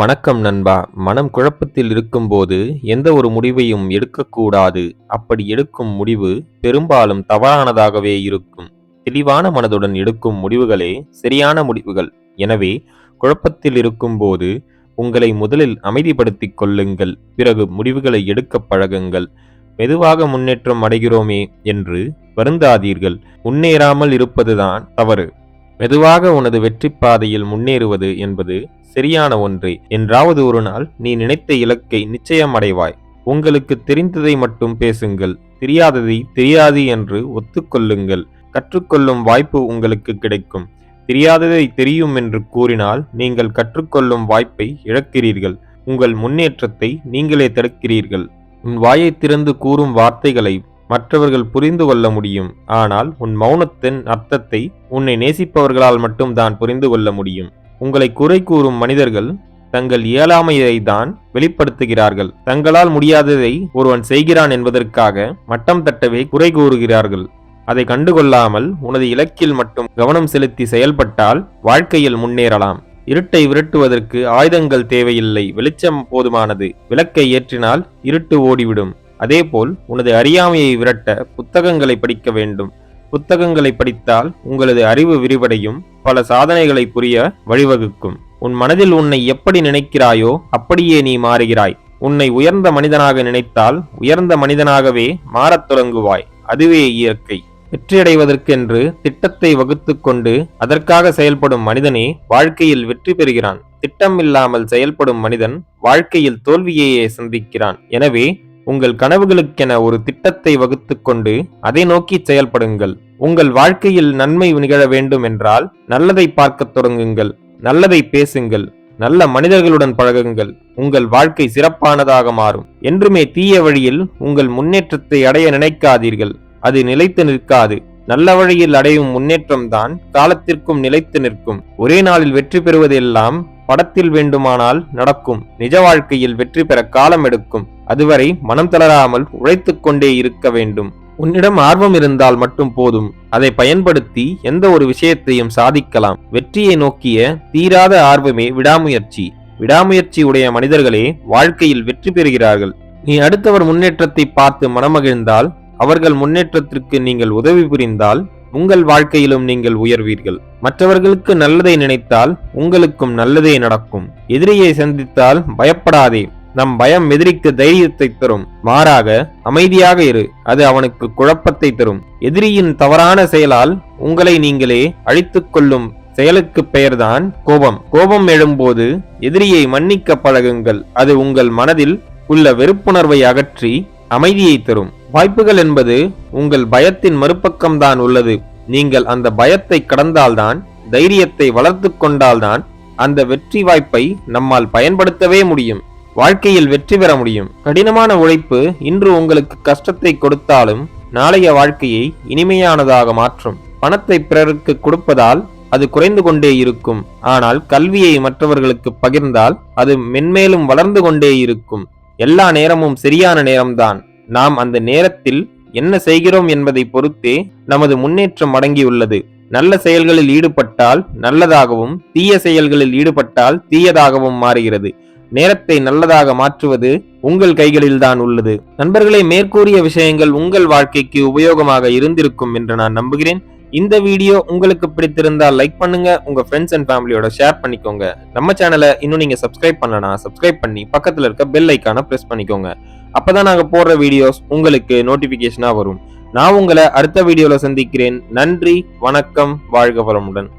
வணக்கம் நண்பா. மனம் குழப்பத்தில் இருக்கும்போது எந்த ஒரு முடிவையும் எடுக்கக்கூடாது. அப்படி எடுக்கும் முடிவு பெரும்பாலும் தவறானதாகவே இருக்கும். தெளிவான மனதுடன் எடுக்கும் முடிவுகளே சரியான முடிவுகள். எனவே குழப்பத்தில் இருக்கும்போது உங்களை முதலில் அமைதிப்படுத்திக் கொள்ளுங்கள். பிறகு முடிவுகளை எடுக்கப் பழகுங்கள். மெதுவாக முன்னேற்றம் அடைகிறோமே என்று வருந்தாதீர்கள். முன்னேறாமல் இருப்பதுதான் தவறு. மெதுவாக உனது வெற்றிப் பாதையில் முன்னேறுவது என்பது சரியான ஒன்றே. என்றாவது ஒரு நாள் நீ நினைத்த இலக்கை நிச்சயம் அடைவாய். உங்களுக்கு தெரிந்ததை மட்டும் பேசுங்கள். தெரியாததை தெரியாது என்று ஒத்துக்கொள்ளுங்கள். கற்றுக்கொள்ளும் வாய்ப்பு உங்களுக்கு கிடைக்கும். தெரியாததை தெரியும் என்று கூறினால் நீங்கள் கற்றுக்கொள்ளும் வாய்ப்பை இழக்கிறீர்கள். உங்கள் முன்னேற்றத்தை நீங்களே தடுக்கிறீர்கள். உன் வாயை திறந்து கூறும் வார்த்தைகளை மற்றவர்கள் புரிந்து கொள்ள முடியும். ஆனால் உன் மௌனத்தின் அர்த்தத்தை உன்னை நேசிப்பவர்களால் மட்டும்தான் புரிந்து கொள்ள முடியும். உங்களை குறை கூறும் மனிதர்கள் தங்கள் இயலாமையை தான் வெளிப்படுத்துகிறார்கள். தங்களால் முடியாததை ஒருவன் செய்கிறான் என்பதற்காக மட்டம் தட்டவே குறை கூறுகிறார்கள். அதை கண்டுகொள்ளாமல் உனது இலக்கில் மட்டும் கவனம் செலுத்தி செயல்பட்டால் வாழ்க்கையில் முன்னேறலாம். இருட்டை விரட்டுவதற்கு ஆயுதங்கள் தேவையில்லை, வெளிச்சம் போதுமானது. விளக்கை ஏற்றினால் இருட்டு ஓடிவிடும். அதேபோல் உனது அறியாமையை விரட்ட புத்தகங்களை படிக்க வேண்டும். புத்தகங்களை படித்தால் உங்களது அறிவு விரிவடையும். பல சாதனைகளை புரிய வழிவகுக்கும். உன் மனதில் உன்னை எப்படி நினைக்கிறாயோ அப்படியே நீ மாறுகிறாய். உன்னை உயர்ந்த மனிதனாக நினைத்தால் உயர்ந்த மனிதனாகவே மாறத் தொடங்குவாய். அதுவே இயற்கை. வெற்றியடைவதற்கென்று திட்டத்தை வகுத்து கொண்டு அதற்காக செயல்படும் மனிதனே வாழ்க்கையில் வெற்றி பெறுகிறான். திட்டம் இல்லாமல் செயல்படும் மனிதன் வாழ்க்கையில் தோல்வியையே சந்திக்கிறான். எனவே உங்கள் கனவுகளுக்கென ஒரு திட்டத்தை வகுத்து கொண்டு அதை நோக்கி செயல்படுங்கள். உங்கள் வாழ்க்கையில் நன்மை நிகழ வேண்டும் என்றால் நல்லதை பார்க்க தொடங்குங்கள். நல்லதை பேசுங்கள். நல்ல மனிதர்களுடன் பழகுங்கள். உங்கள் வாழ்க்கை சிறப்பானதாக மாறும். என்றுமே தீய வழியில் உங்கள் முன்னேற்றத்தை அடைய நினைக்காதீர்கள். அது நிலைத்து நிற்காது. நல்ல வழியில் அடையும் முன்னேற்றம் தான் காலத்திற்கும் நிலைத்து நிற்கும். ஒரே நாளில் வெற்றி பெறுவது எல்லாம் படத்தில் வேண்டுமானால் நடக்கும். நிஜ வாழ்க்கையில் வெற்றி பெற காலம் எடுக்கும். அதுவரை மனம் தளராமல் உழைத்துக் கொண்டே இருக்க வேண்டும். உன்னிடம் ஆர்வம் இருந்தால் மட்டும் போதும். அதை பயன்படுத்தி எந்த ஒரு விஷயத்தையும் சாதிக்கலாம். வெற்றியை நோக்கிய தீராத ஆர்வமே விடாமுயற்சி. விடாமுயற்சி உடைய மனிதர்களே வாழ்க்கையில் வெற்றி பெறுகிறார்கள். நீ அடுத்தவர் முன்னேற்றத்தை பார்த்து மனமகிழ்ந்தால், அவர்கள் முன்னேற்றத்திற்கு நீங்கள் உதவி புரிந்தால் உங்கள் வாழ்க்கையிலும் நீங்கள் உயர்வீர்கள். மற்றவர்களுக்கு நல்லதை நினைத்தால் உங்களுக்கும் நல்லதே நடக்கும். எதிரியை சந்தித்தால் பயப்படாதே. நம் பயம் எதிரிக்கு தைரியத்தை தரும். மாறாக அமைதியாக இரு. அது அவனுக்கு குழப்பத்தை தரும். எதிரியின் தவறான செயலால் உங்களை நீங்களே அழித்துக் கொள்ளும் செயலுக்கு பெயர்தான் கோபம். கோபம் எழும்போது எதிரியை மன்னிக்க பழகுங்கள். அது உங்கள் மனதில் உள்ள வெறுப்புணர்வை அகற்றி அமைதியை தரும். வாய்ப்புகள் என்பது உங்கள் பயத்தின் மறுபக்கம்தான் உள்ளது. நீங்கள் அந்த பயத்தை கடந்தால்தான், தைரியத்தை வளர்த்து கொண்டால்தான் அந்த வெற்றி வாய்ப்பை நம்மால் பயன்படுத்தவே முடியும். வாழ்க்கையில் வெற்றி பெற முடியும். கடினமான உழைப்பு இன்று உங்களுக்கு கஷ்டத்தை கொடுத்தாலும் நாளைய வாழ்க்கையை இனிமையானதாக மாற்றும். பணத்தை பிறருக்கு கொடுப்பதால் அது குறைந்து கொண்டே இருக்கும். ஆனால் கல்வியை மற்றவர்களுக்கு பகிர்ந்தால் அது மென்மேலும் வளர்ந்து கொண்டே இருக்கும். எல்லா நேரமும் சரியான நேரம்தான். நாம் அந்த நேரத்தில் என்ன செய்கிறோம் என்பதை பொறுத்தே நமது முன்னேற்றம் அடங்கியுள்ளது. நல்ல செயல்களில் ஈடுபட்டால் நல்லதாகவும், தீய செயல்களில் ஈடுபட்டால் தீயதாகவும் மாறுகிறது. நேரத்தை நல்லதாக மாற்றுவது உங்கள் கைகளில்தான் உள்ளது. நண்பர்களே, மேற்கூறிய விஷயங்கள் உங்கள் வாழ்க்கைக்கு உபயோகமாக இருந்திருக்கும் என்று நான் நம்புகிறேன். இந்த வீடியோ உங்களுக்கு பிடித்திருந்தால் லைக் பண்ணுங்க. உங்க ஃப்ரெண்ட்ஸ் அண்ட் ஃபேமிலியோட ஷேர் பண்ணிக்கோங்க. நம்ம சேனலை இன்னும் நீங்க சப்ஸ்கிரைப் பண்ணலனா சப்ஸ்கிரைப் பண்ணி பக்கத்துல இருக்க பெல் ஐக்கான பிரஸ் பண்ணிக்கோங்க. அப்பதான் நாங்க போடுற வீடியோஸ் உங்களுக்கு நோட்டிபிகேஷனா வரும். நான் உங்களை அடுத்த வீடியோல சந்திக்கிறேன். நன்றி, வணக்கம், வாழ்க வளமுடன்.